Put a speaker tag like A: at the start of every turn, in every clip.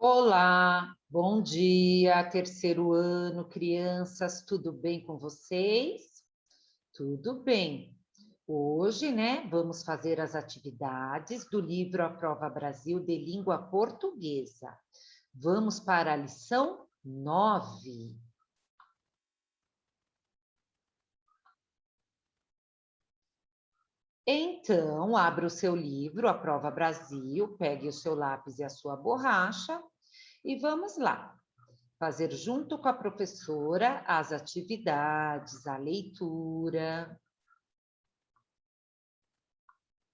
A: Olá, bom dia, terceiro ano, crianças, tudo bem com vocês? Tudo bem. Hoje, né, vamos fazer as atividades do livro A Prova Brasil de Língua Portuguesa. Vamos para a lição 9. Então, abra o seu livro, A Prova Brasil, pegue o seu lápis e a sua borracha e vamos lá. Fazer junto com a professora as atividades, a leitura.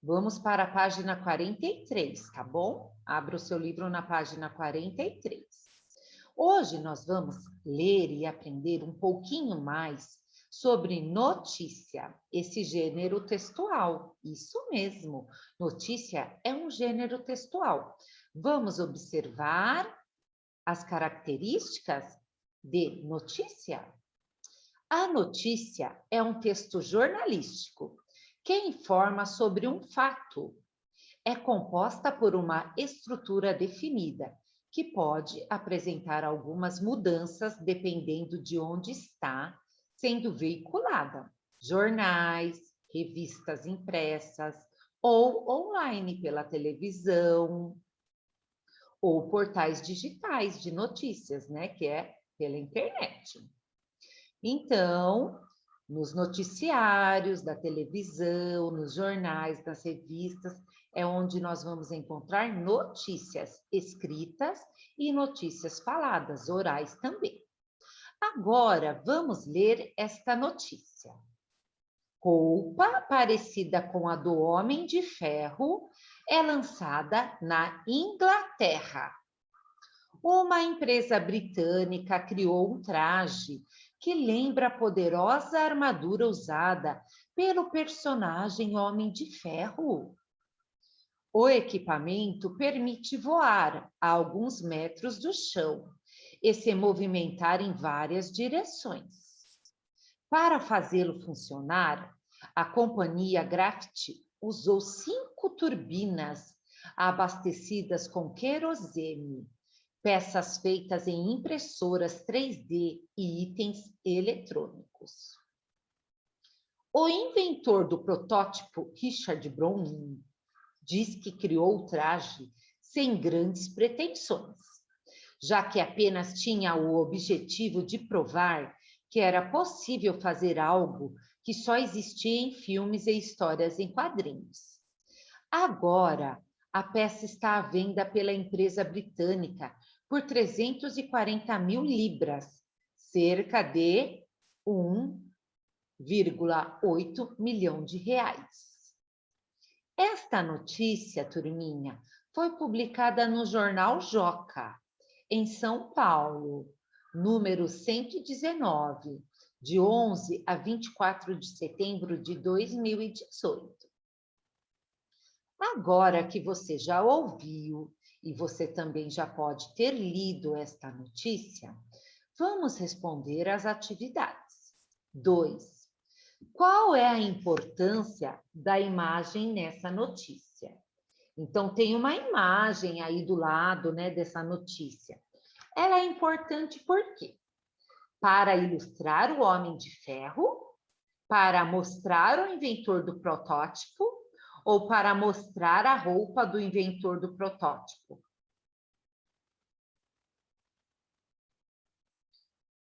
A: Vamos para a página 43, tá bom? Abra o seu livro na página 43. Hoje nós vamos ler e aprender um pouquinho mais sobre notícia, esse gênero textual. Isso mesmo, notícia é um gênero textual. Vamos observar as características de notícia. A notícia é um texto jornalístico que informa sobre um fato. É composta por uma estrutura definida, que pode apresentar algumas mudanças dependendo de onde está sendo veiculada. Jornais, revistas impressas ou online pela televisão, ou portais digitais de notícias, né, que é pela internet. Então, nos noticiários da televisão, nos jornais, nas revistas, é onde nós vamos encontrar notícias escritas e notícias faladas, orais também. Agora, vamos ler esta notícia. Roupa parecida com a do Homem de Ferro é lançada na Inglaterra. Uma empresa britânica criou um traje que lembra a poderosa armadura usada pelo personagem Homem de Ferro. O equipamento permite voar a alguns metros do chão e se movimentar em várias direções. Para fazê-lo funcionar, a companhia Graft usou 5 turbinas abastecidas com querosene, peças feitas em impressoras 3D e itens eletrônicos. O inventor do protótipo, Richard Browning, diz que criou o traje sem grandes pretensões, já que apenas tinha o objetivo de provar que era possível fazer algo que só existia em filmes e histórias em quadrinhos. Agora, a peça está à venda pela empresa britânica por 340 mil libras, cerca de 1,8 milhão de reais. Esta notícia, turminha, foi publicada no jornal Joca, em São Paulo, número 119, de 11 a 24 de setembro de 2018. Agora que você já ouviu e você também já pode ter lido esta notícia, vamos responder às atividades. 2. Qual é a importância da imagem nessa notícia? Então, tem uma imagem aí do lado, né, dessa notícia. Ela é importante por quê? Para ilustrar o Homem de Ferro, para mostrar o inventor do protótipo, ou para mostrar a roupa do inventor do protótipo?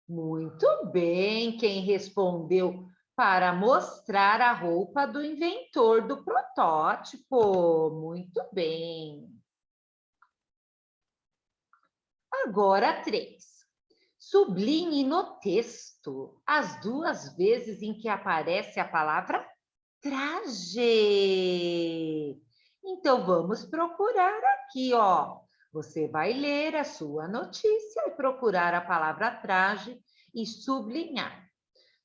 A: Muito bem, quem respondeu para mostrar a roupa do inventor do protótipo. Muito bem. Agora 3. Sublinhe no texto as 2 vezes em que aparece a palavra traje. Então, vamos procurar aqui, ó. Você vai ler a sua notícia e procurar a palavra traje e sublinhar.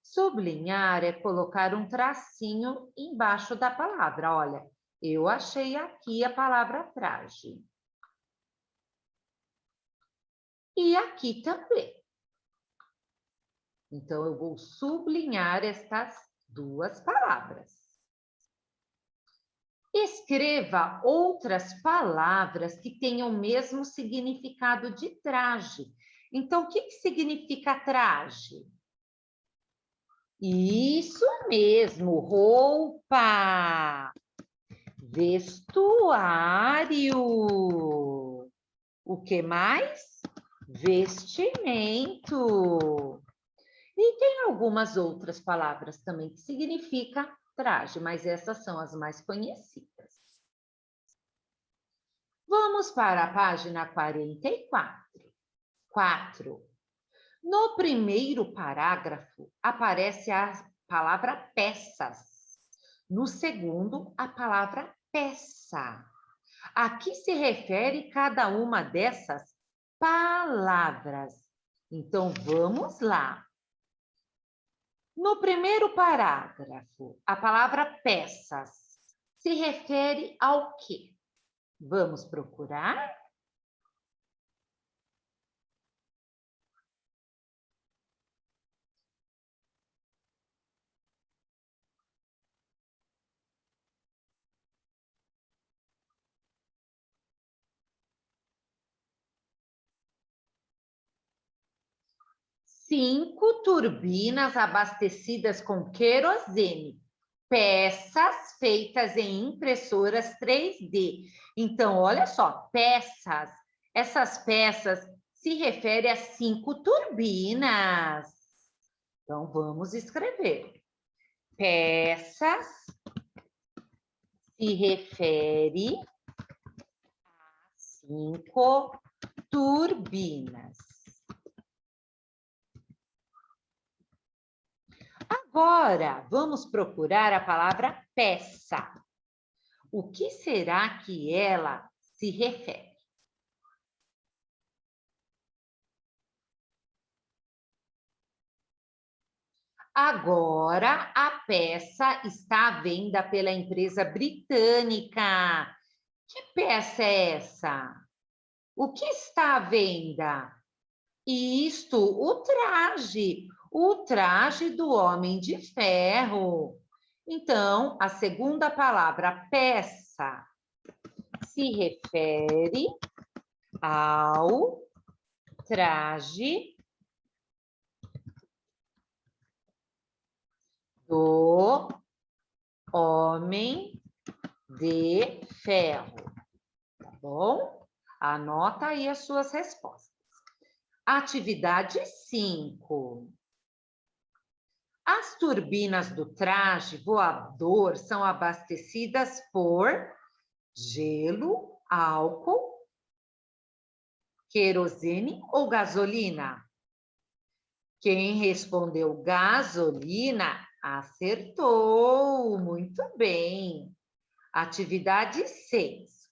A: Sublinhar é colocar um tracinho embaixo da palavra. Olha, eu achei aqui a palavra traje. E aqui também. Então, eu vou sublinhar estas 2 palavras. Escreva outras palavras que tenham o mesmo significado de traje. Então, o que significa traje? Isso mesmo, roupa, vestuário. O que mais? Vestimento. E tem algumas outras palavras também que significam traje, mas essas são as mais conhecidas. Vamos para a página 44. 4. No primeiro parágrafo, aparece a palavra peças. No segundo, a palavra peça. A que se refere cada uma dessas palavras? Então, vamos lá. No primeiro parágrafo, a palavra peças se refere ao quê? Vamos procurar? Cinco turbinas abastecidas com querosene. Peças feitas em impressoras 3D. Então, olha só, peças. Essas peças se referem a 5 turbinas. Então, vamos escrever. Peças se refere a 5 turbinas. Agora, vamos procurar a palavra peça. O que será que ela se refere? Agora, a peça está à venda pela empresa britânica. Que peça é essa? O que está à venda? Isto, o traje do Homem de Ferro. Então, a segunda palavra, peça, se refere ao traje do Homem de Ferro. Tá bom? Anota aí as suas respostas. Atividade 5. As turbinas do traje voador são abastecidas por gelo, álcool, querosene ou gasolina? Quem respondeu gasolina acertou. Muito bem. Atividade 6.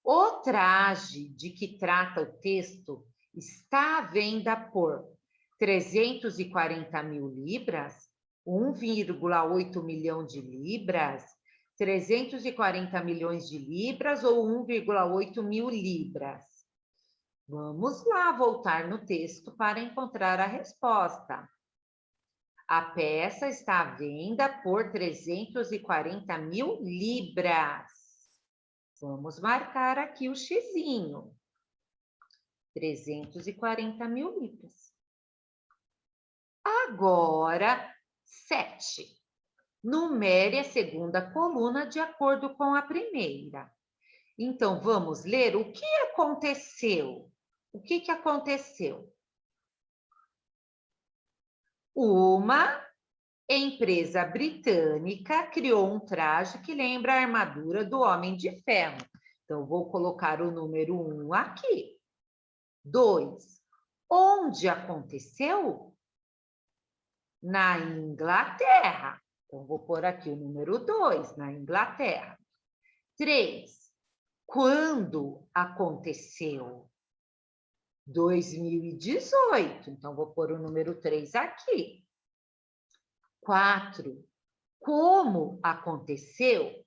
A: O traje de que trata o texto está à venda por 340 mil libras, 1,8 milhão de libras, 340 milhões de libras ou 1,8 mil libras? Vamos lá voltar no texto para encontrar a resposta. A peça está à venda por 340 mil libras. Vamos marcar aqui o xizinho. 340 mil libras. Agora, 7. Numere a segunda coluna de acordo com a primeira. Então, vamos ler o que aconteceu. O que aconteceu? Uma empresa britânica criou um traje que lembra a armadura do Homem de Ferro. Então, vou colocar o número 1 aqui. 2. Onde aconteceu? Na Inglaterra. Então, vou pôr aqui o número 2, na Inglaterra. 3. Quando aconteceu? 2018. Então, vou pôr o número 3 aqui. 4. Como aconteceu?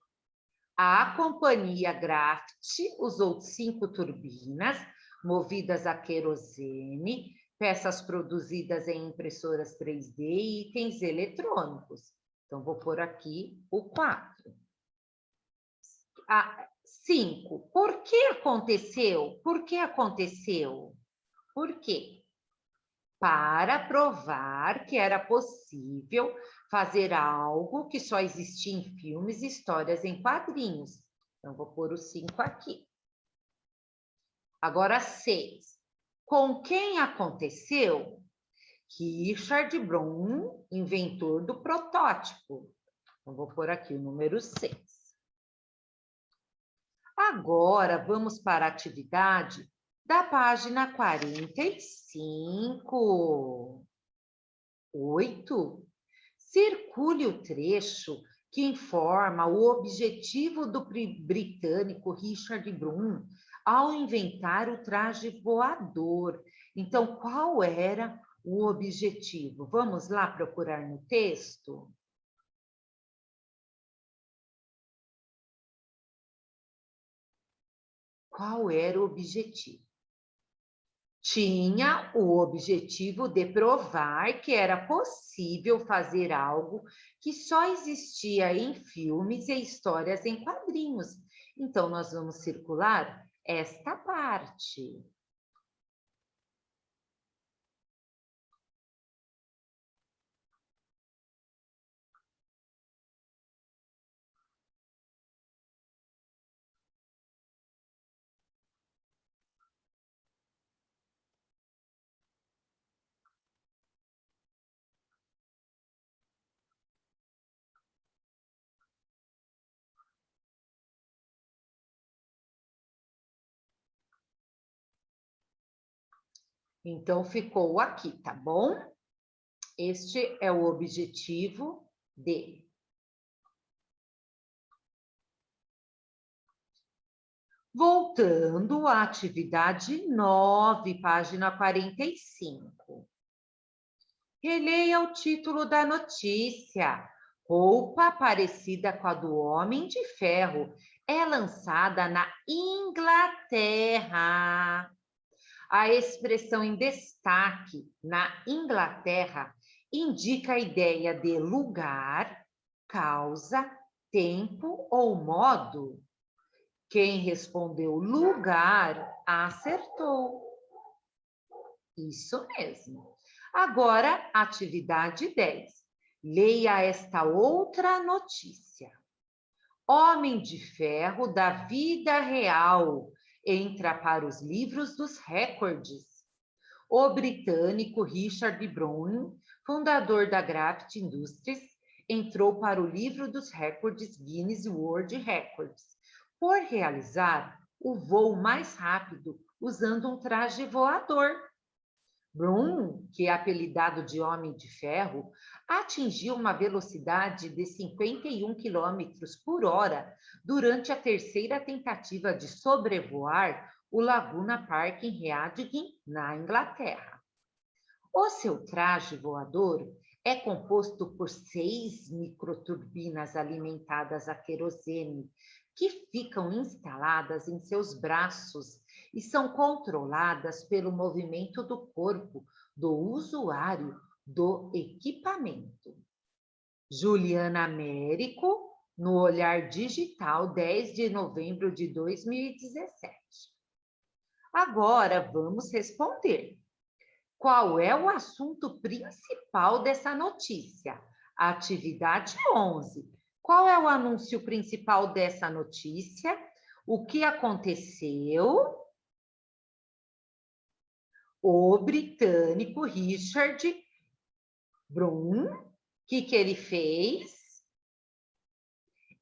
A: A companhia Graft usou 5 turbinas movidas a querosene, peças produzidas em impressoras 3D e itens eletrônicos. Então, vou pôr aqui o 4. 5. Por que aconteceu? Por que aconteceu? Por quê? Para provar que era possível fazer algo que só existia em filmes e histórias em quadrinhos. Então, vou pôr o 5 aqui. Agora, 6. Com quem aconteceu? Richard Brun, inventor do protótipo. Então, vou pôr aqui o número 6. Agora, vamos para a atividade da página 45. 8. Circule o trecho que informa o objetivo do britânico Richard Brun ao inventar o traje voador. Então, qual era o objetivo? Vamos lá procurar no texto? Qual era o objetivo? Tinha o objetivo de provar que era possível fazer algo que só existia em filmes e histórias em quadrinhos. Então, nós vamos circular esta parte. Então, ficou aqui, tá bom? Este é o objetivo dele. Voltando à atividade 9, página 45. Releia o título da notícia. Roupa parecida com a do Homem de Ferro é lançada na Inglaterra. A expressão em destaque na Inglaterra indica a ideia de lugar, causa, tempo ou modo. Quem respondeu lugar acertou. Isso mesmo. Agora, atividade 10. Leia esta outra notícia. Homem de Ferro da vida real entra para os livros dos recordes. O britânico Richard Brun, fundador da Graphite Industries, entrou para o livro dos recordes Guinness World Records por realizar o voo mais rápido usando um traje voador. Brun, que é apelidado de Homem de Ferro, atingiu uma velocidade de 51 km por hora durante a terceira tentativa de sobrevoar o Laguna Park em Reading, na Inglaterra. O seu traje voador é composto por 6 microturbinas alimentadas a querosene, que ficam instaladas em seus braços e são controladas pelo movimento do corpo do usuário do equipamento. Juliana Américo, no Olhar Digital, 10 de novembro de 2017. Agora vamos responder. Qual é o assunto principal dessa notícia? Atividade 11. Qual é o anúncio principal dessa notícia? O que aconteceu? O britânico Richard Brun, o que ele fez?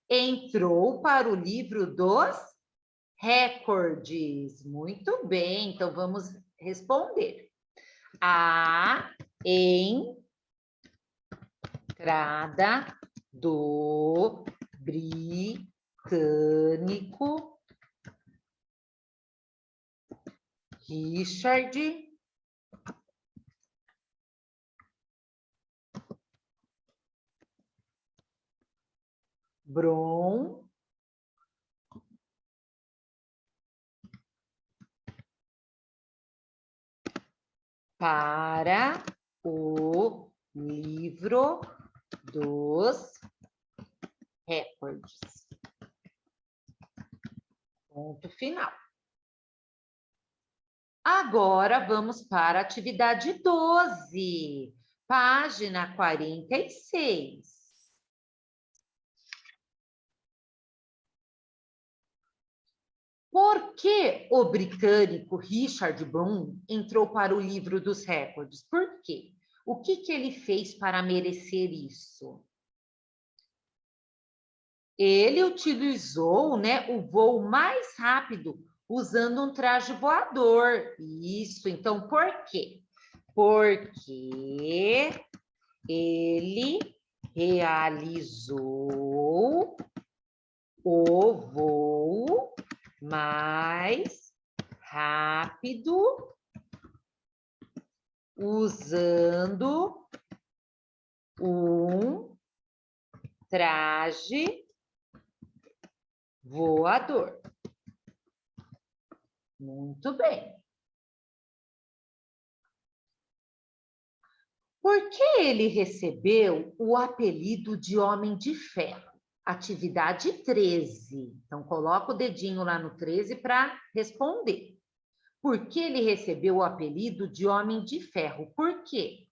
A: Entrou para o livro dos recordes. Muito bem, então vamos responder. A entrada do britânico Richard Brun para o livro dos recordes. Ponto final. Agora, vamos para a atividade 12, página 46. Por que o britânico Richard Broome entrou para o livro dos recordes? Por quê? O que ele fez para merecer isso? Ele utilizou, né, o voo mais rápido usando um traje voador. Isso, então por quê? Porque ele realizou o voo mais rápido usando um traje voador. Muito bem. Por que ele recebeu o apelido de Homem de Ferro? Atividade 13. Então, coloca o dedinho lá no 13 para responder. Por que ele recebeu o apelido de Homem de Ferro? Por quê?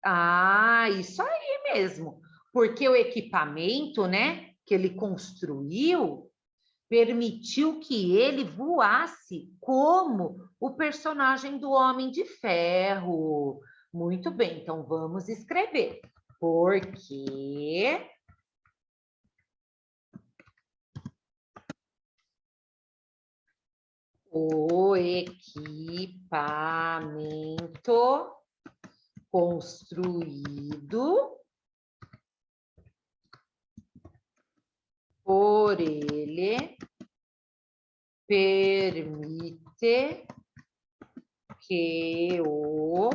A: Ah, isso aí mesmo. Porque o equipamento, né, que ele construiu permitiu que ele voasse como o personagem do Homem de Ferro. Muito bem, então vamos escrever. Porque o equipamento construído por ele permite que o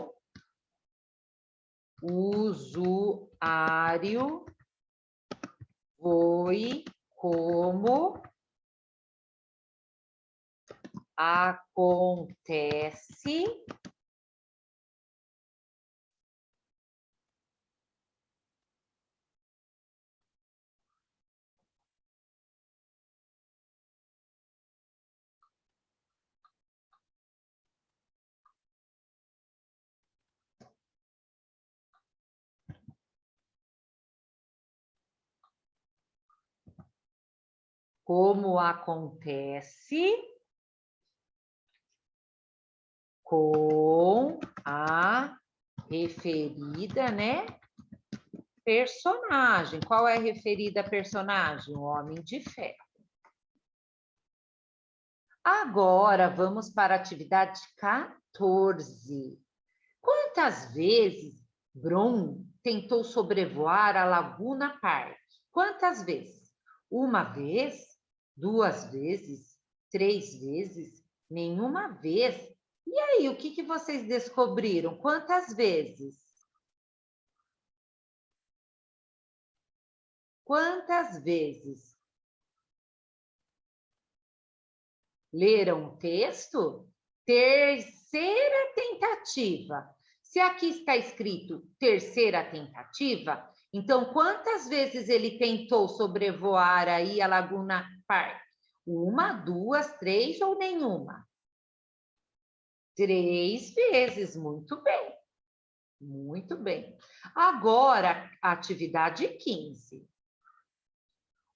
A: usuário voe como acontece com a referida, né, personagem. Qual é a referida personagem? O Homem de Ferro. Agora, vamos para a atividade 14. Quantas vezes Brum tentou sobrevoar a Laguna Park? Quantas vezes? Uma vez? Duas vezes? Três vezes? Nenhuma vez? E aí, o que vocês descobriram? Quantas vezes? Quantas vezes? Leram o texto? Terceira tentativa. Se aqui está escrito terceira tentativa, então quantas vezes ele tentou sobrevoar aí a Laguna Park? Uma, duas, três ou nenhuma? Três vezes, muito bem. Muito bem. Agora, atividade 15.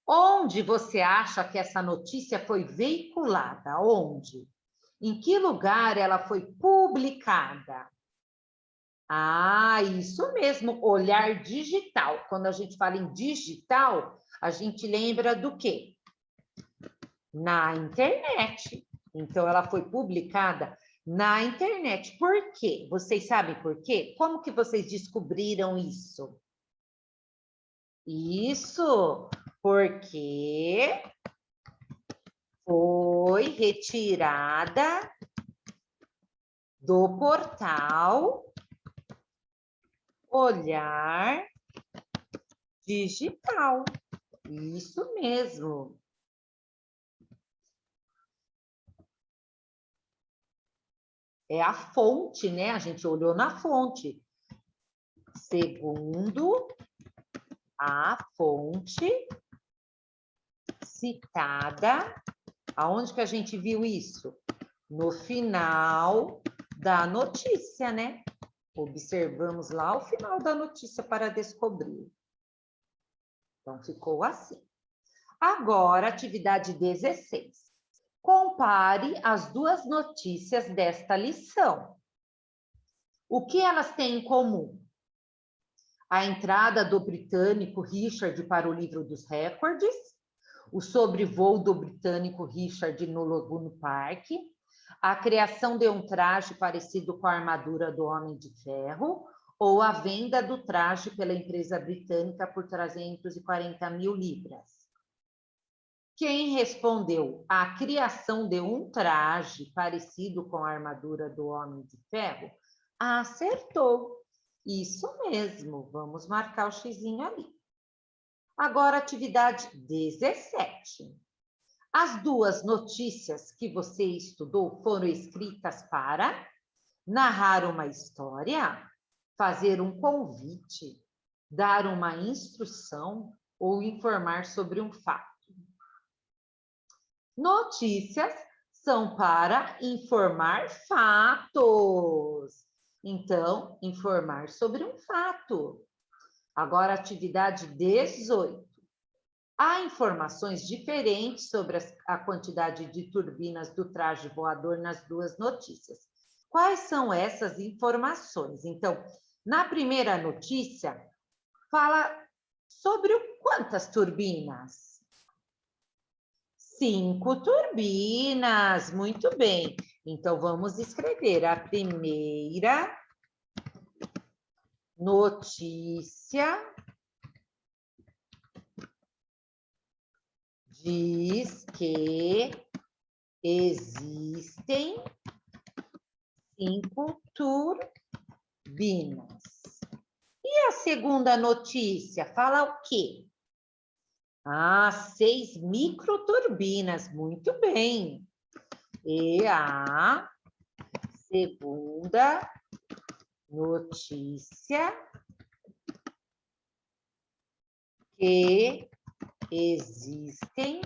A: Onde você acha que essa notícia foi veiculada? Onde? Em que lugar ela foi publicada? Ah, isso mesmo, olhar digital. Quando a gente fala em digital, a gente lembra do quê? Na internet. Então, ela foi publicada na internet. Por quê? Vocês sabem por quê? Como que vocês descobriram isso? Isso, porque foi retirada do portal Olhar Digital. Isso mesmo. É a fonte, né? A gente olhou na fonte. Segundo a fonte, citada. Aonde que a gente viu isso? No final da notícia, né? Observamos lá o final da notícia para descobrir. Então, ficou assim. Agora, atividade 16. Compare as duas notícias desta lição. O que elas têm em comum? A entrada do britânico Richard para o livro dos recordes, o sobrevoo do britânico Richard no Laguna Park, a criação de um traje parecido com a armadura do Homem de Ferro, ou a venda do traje pela empresa britânica por 340 mil libras. Quem respondeu a criação de um traje parecido com a armadura do Homem de Ferro, acertou. Isso mesmo, vamos marcar o xizinho ali. Agora, atividade 17. As duas notícias que você estudou foram escritas para narrar uma história, fazer um convite, dar uma instrução ou informar sobre um fato. Notícias são para informar fatos. Então, informar sobre um fato. Agora, atividade 18. Há informações diferentes sobre a quantidade de turbinas do traje voador nas duas notícias. Quais são essas informações? Então, na primeira notícia, fala sobre quantas turbinas? 5 turbinas, muito bem. Então, vamos escrever a primeira notícia diz que existem 5 turbinas. E a segunda notícia fala o quê? 6 microturbinas, muito bem. E a segunda notícia que existem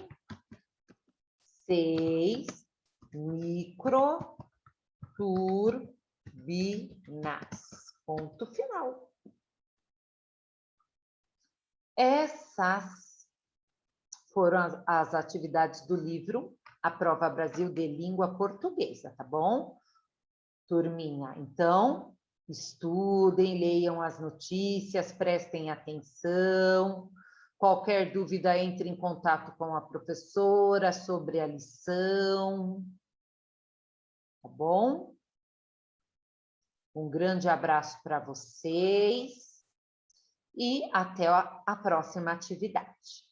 A: 6 microturbinas. Ponto final. Essas foram as atividades do livro A Prova Brasil de Língua Portuguesa, tá bom? Turminha, então, estudem, leiam as notícias, prestem atenção. Qualquer dúvida, entre em contato com a professora sobre a lição. Tá bom? Um grande abraço para vocês e até a próxima atividade.